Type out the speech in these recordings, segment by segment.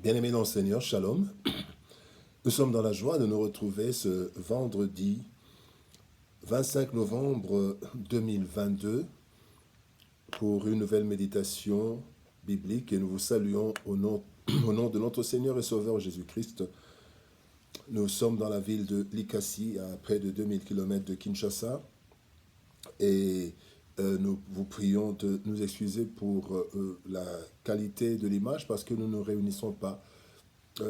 Bien-aimés dans le Seigneur, Shalom. Nous sommes dans la joie de nous retrouver ce vendredi 25 novembre 2022 pour une nouvelle méditation biblique et nous vous saluons au nom de notre Seigneur et Sauveur Jésus-Christ. Nous sommes dans la ville de Likasi, à près de 2000 km de Kinshasa et nous vous prions de nous excuser pour la qualité de l'image parce que nous ne réunissons pas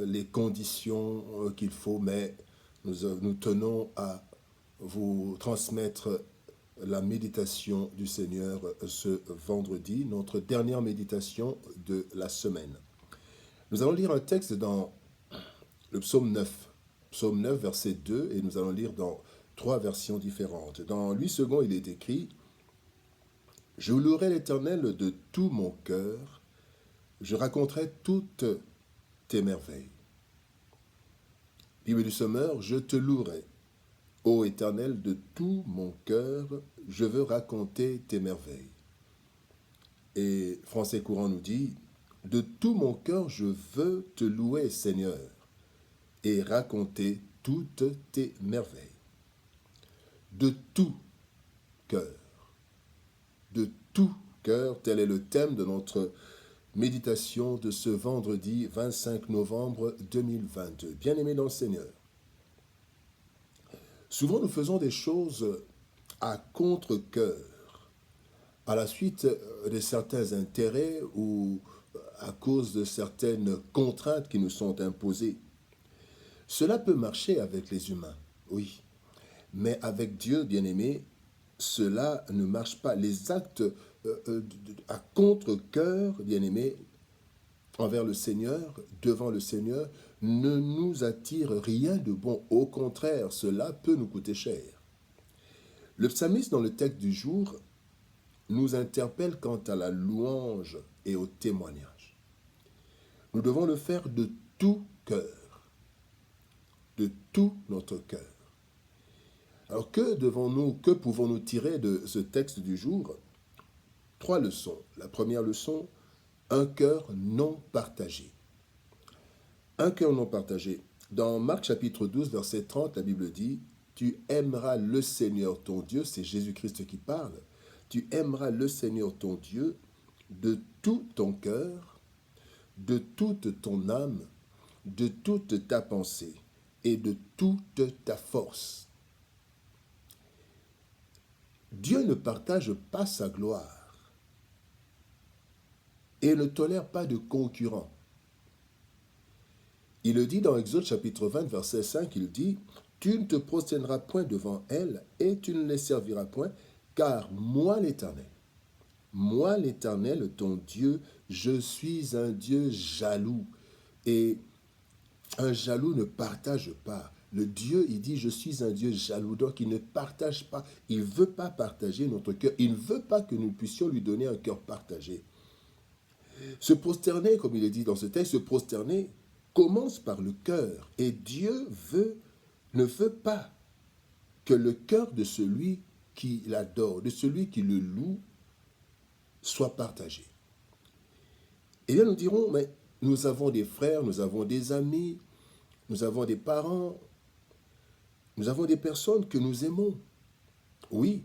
les conditions qu'il faut, mais nous tenons à vous transmettre la méditation du Seigneur ce vendredi, notre dernière méditation de la semaine. Nous allons lire un texte dans le psaume 9, verset 2, et nous allons lire dans 3 versions différentes. Dans 8 secondes, il est écrit « Je louerai l'Éternel de tout mon cœur, je raconterai toutes tes merveilles. » Bible du Sommeur, je te louerai, ô Éternel, de tout mon cœur, je veux raconter tes merveilles. Et Français courant nous dit, de tout mon cœur, je veux te louer, Seigneur, et raconter toutes tes merveilles. De tout cœur, tel est le thème de notre méditation de ce vendredi 25 novembre 2022. Bien-aimés dans le Seigneur, souvent nous faisons des choses à contre-cœur, à la suite de certains intérêts ou à cause de certaines contraintes qui nous sont imposées. Cela peut marcher avec les humains, oui, mais avec Dieu, bien-aimé, cela ne marche pas. Les actes à contre-cœur, bien-aimé, envers le Seigneur, devant le Seigneur, ne nous attire rien de bon. Au contraire, cela peut nous coûter cher. Le psalmiste, dans le texte du jour, nous interpelle quant à la louange et au témoignage. Nous devons le faire de tout cœur, de tout notre cœur. Alors que pouvons-nous tirer de ce texte du jour? 3 leçons. La première leçon, un cœur non partagé. Un cœur non partagé. Dans Marc chapitre 12, verset 30, la Bible dit, « Tu aimeras le Seigneur ton Dieu », c'est Jésus-Christ qui parle, « Tu aimeras le Seigneur ton Dieu de tout ton cœur, de toute ton âme, de toute ta pensée et de toute ta force. » Dieu ne partage pas sa gloire et ne tolère pas de concurrents. Il le dit dans Exode chapitre 20, verset 5, il dit « Tu ne te prosterneras point devant elles et tu ne les serviras point, car moi l'Éternel, ton Dieu, je suis un Dieu jaloux. » Et un jaloux ne partage pas. Le Dieu, il dit, je suis un Dieu jaloux, donc il ne partage pas, il ne veut pas partager notre cœur, il ne veut pas que nous puissions lui donner un cœur partagé. Se prosterner, comme il est dit dans ce texte, se prosterner commence par le cœur, et Dieu ne veut pas que le cœur de celui qui l'adore, de celui qui le loue, soit partagé. Et bien nous dirons, mais nous avons des frères, nous avons des amis, nous avons des parents, nous avons des personnes que nous aimons. Oui,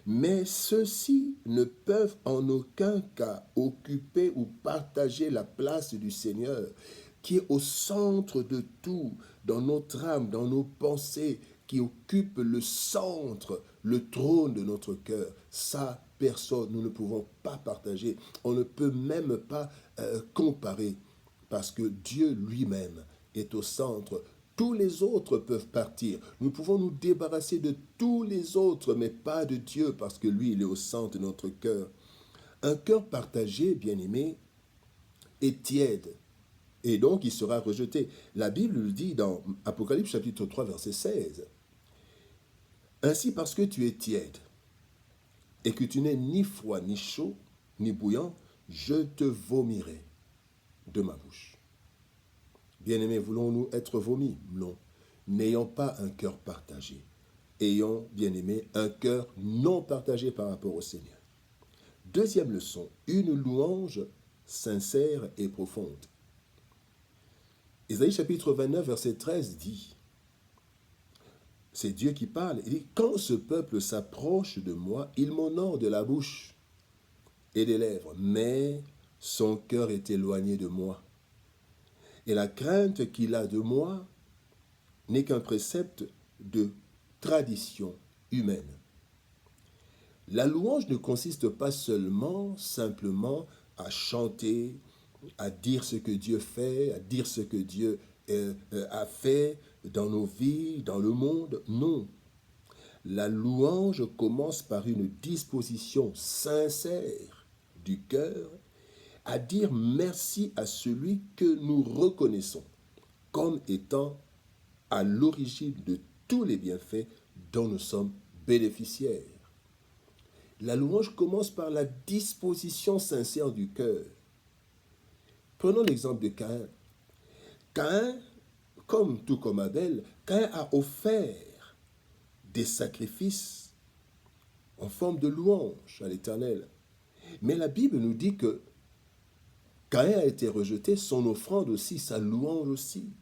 mais ceux-ci ne peuvent en aucun cas occuper ou partager la place du Seigneur, qui est au centre de tout, dans notre âme, dans nos pensées, qui occupe le centre, le trône de notre cœur. Ça, personne, nous ne pouvons pas partager. On ne peut même pas comparer, parce que Dieu lui-même est au centre. Tous les autres peuvent partir. Nous pouvons nous débarrasser de tous les autres, mais pas de Dieu, parce que lui, il est au centre de notre cœur. Un cœur partagé, bien-aimé, est tiède, et donc il sera rejeté. La Bible le dit dans Apocalypse chapitre 3, verset 16. « Ainsi, parce que tu es tiède, et que tu n'es ni froid, ni chaud, ni bouillant, je te vomirai de ma bouche. » Bien-aimés, voulons-nous être vomis? Non. N'ayons pas un cœur partagé. Ayons, bien-aimés, un cœur non partagé par rapport au Seigneur. Deuxième leçon, une louange sincère et profonde. Ésaïe chapitre 29, verset 13 dit, c'est Dieu qui parle, il dit, quand ce peuple s'approche de moi, il m'honore de la bouche et des lèvres, mais son cœur est éloigné de moi. Et la crainte qu'il a de moi n'est qu'un précepte de tradition humaine. La louange ne consiste pas simplement à chanter, à dire ce que Dieu fait, à dire ce que Dieu a fait dans nos vies, dans le monde. Non. La louange commence par une disposition sincère du cœur à dire merci à celui que nous reconnaissons comme étant à l'origine de tous les bienfaits dont nous sommes bénéficiaires. La louange commence par la disposition sincère du cœur. Prenons l'exemple de Caïn. Caïn, tout comme Abel, Caïn a offert des sacrifices en forme de louange à l'Éternel. Mais la Bible nous dit que Caïn a été rejeté, son offrande aussi, sa louange aussi.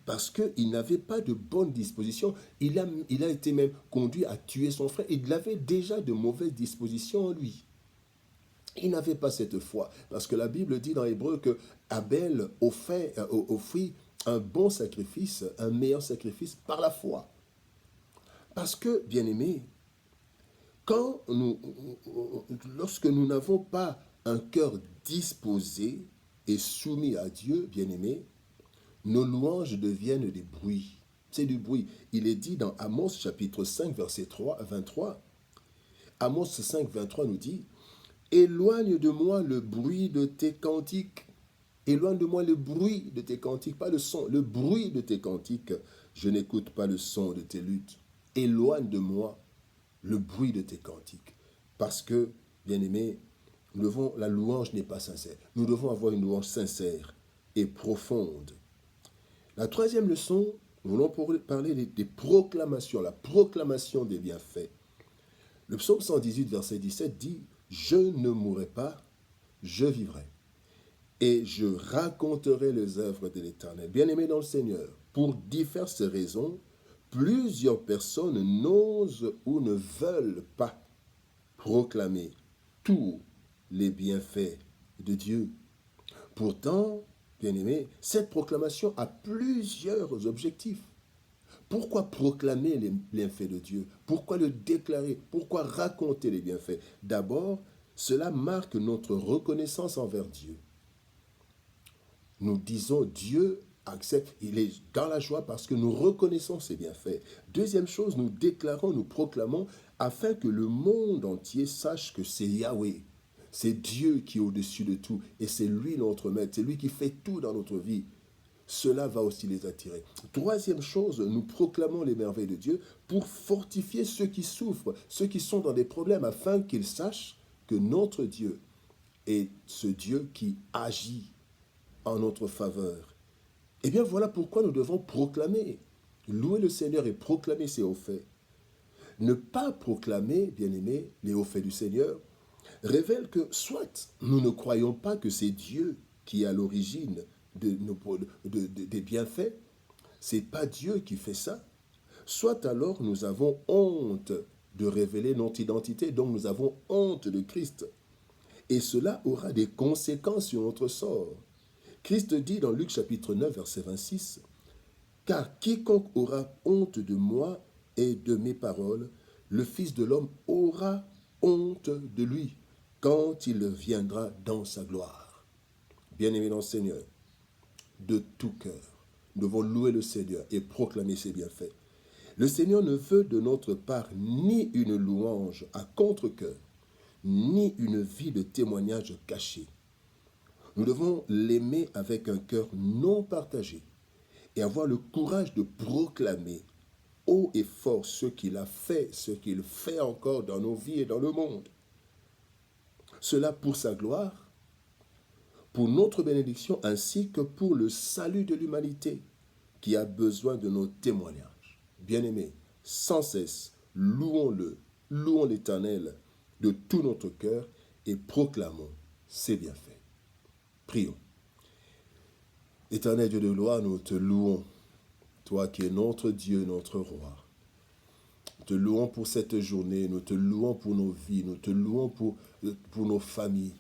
Parce qu'il n'avait pas de bonne disposition. Il a été même conduit à tuer son frère. Il avait déjà de mauvaises dispositions en lui. Il n'avait pas cette foi. Parce que la Bible dit dans Hébreu que Abel offrit un bon sacrifice, un meilleur sacrifice par la foi. Parce que, bien-aimés, lorsque nous n'avons pas un cœur disposé et soumis à Dieu, bien-aimés, nos louanges deviennent des bruits. C'est du bruit. Il est dit dans Amos chapitre 5, verset 23. Amos 5, 23 nous dit, « Éloigne de moi le bruit de tes cantiques. » Éloigne de moi le bruit de tes cantiques, pas le son, le bruit de tes cantiques. Je n'écoute pas le son de tes luttes. Éloigne de moi le bruit de tes cantiques. Parce que, bien-aimés, la louange n'est pas sincère. Nous devons avoir une louange sincère et profonde. La troisième leçon, nous voulons parler des proclamations, la proclamation des bienfaits. Le psaume 118, verset 17 dit « Je ne mourrai pas, je vivrai, et je raconterai les œuvres de l'Éternel. » Bien-aimés dans le Seigneur, pour diverses raisons, plusieurs personnes n'osent ou ne veulent pas proclamer tous les bienfaits de Dieu. Pourtant, bien-aimés, cette proclamation a plusieurs objectifs. Pourquoi proclamer les bienfaits de Dieu? Pourquoi le déclarer? Pourquoi raconter les bienfaits? D'abord, cela marque notre reconnaissance envers Dieu. Nous disons Dieu accepte, il est dans la joie parce que nous reconnaissons ses bienfaits. Deuxième chose, nous déclarons, nous proclamons afin que le monde entier sache que c'est Yahweh. C'est Dieu qui est au-dessus de tout et c'est lui notre maître, c'est lui qui fait tout dans notre vie. Cela va aussi les attirer. Troisième chose, nous proclamons les merveilles de Dieu pour fortifier ceux qui souffrent, ceux qui sont dans des problèmes, afin qu'ils sachent que notre Dieu est ce Dieu qui agit en notre faveur. Eh bien, voilà pourquoi nous devons proclamer, louer le Seigneur et proclamer ses hauts faits. Ne pas proclamer, bien-aimés, les hauts faits du Seigneur révèle que soit nous ne croyons pas que c'est Dieu qui est à l'origine des bienfaits, c'est pas Dieu qui fait ça, soit alors nous avons honte de révéler notre identité, donc nous avons honte de Christ. Et cela aura des conséquences sur notre sort. Christ dit dans Luc chapitre 9, verset 26, « Car quiconque aura honte de moi et de mes paroles, le Fils de l'homme aura honte de lui quand il viendra dans sa gloire. » Bien-aimés dans le Seigneur, de tout cœur, nous devons louer le Seigneur et proclamer ses bienfaits. Le Seigneur ne veut de notre part ni une louange à contre-cœur, ni une vie de témoignage caché. Nous devons l'aimer avec un cœur non partagé et avoir le courage de proclamer haut et fort ce qu'il a fait, ce qu'il fait encore dans nos vies et dans le monde. Cela pour sa gloire, pour notre bénédiction, ainsi que pour le salut de l'humanité qui a besoin de nos témoignages. Bien-aimés, sans cesse, louons-le, louons l'Éternel de tout notre cœur et proclamons ses bienfaits. Prions. Éternel Dieu de gloire, nous te louons, toi qui es notre Dieu, notre roi. Nous te louons pour cette journée, nous te louons pour nos vies, nous te louons pour nos familles.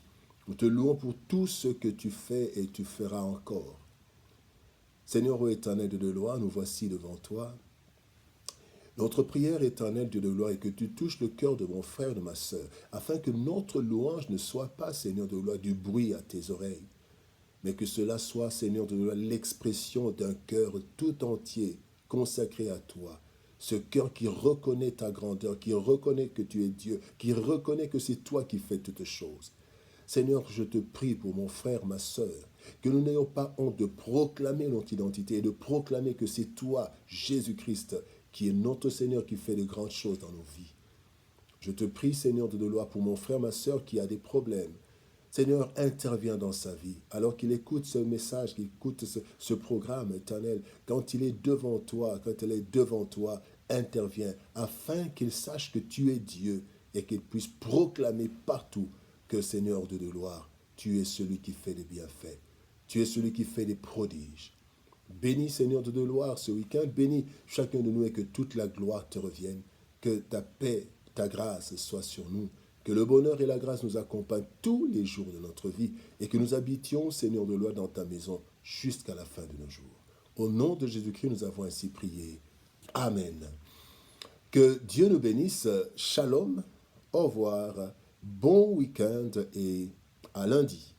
Nous te louons pour tout ce que tu fais et tu feras encore. Seigneur ô éternel Dieu de gloire, nous voici devant toi. Notre prière, éternel Dieu de gloire, est que tu touches le cœur de mon frère et de ma sœur, afin que notre louange ne soit pas, Seigneur de gloire, du bruit à tes oreilles, mais que cela soit, Seigneur de gloire, l'expression d'un cœur tout entier consacré à toi. Ce cœur qui reconnaît ta grandeur, qui reconnaît que tu es Dieu, qui reconnaît que c'est toi qui fais toutes choses. Seigneur, je te prie pour mon frère, ma sœur, que nous n'ayons pas honte de proclamer notre identité et de proclamer que c'est toi, Jésus-Christ, qui est notre Seigneur, qui fait de grandes choses dans nos vies. Je te prie, Seigneur de gloire, pour mon frère, ma sœur, qui a des problèmes. Seigneur, interviens dans sa vie, alors qu'il écoute ce message, qu'il écoute ce programme éternel, quand il est devant toi, quand elle est devant toi, interviens, afin qu'il sache que tu es Dieu et qu'il puisse proclamer partout que, Seigneur de gloire, tu es celui qui fait des bienfaits, tu es celui qui fait des prodiges. Bénis, Seigneur de gloire, ce week-end, bénis chacun de nous et que toute la gloire te revienne, que ta paix, ta grâce soit sur nous, que le bonheur et la grâce nous accompagnent tous les jours de notre vie et que nous habitions, Seigneur de gloire, dans ta maison jusqu'à la fin de nos jours. Au nom de Jésus-Christ, nous avons ainsi prié. Amen. Que Dieu nous bénisse. Shalom. Au revoir. Bon week-end et à lundi.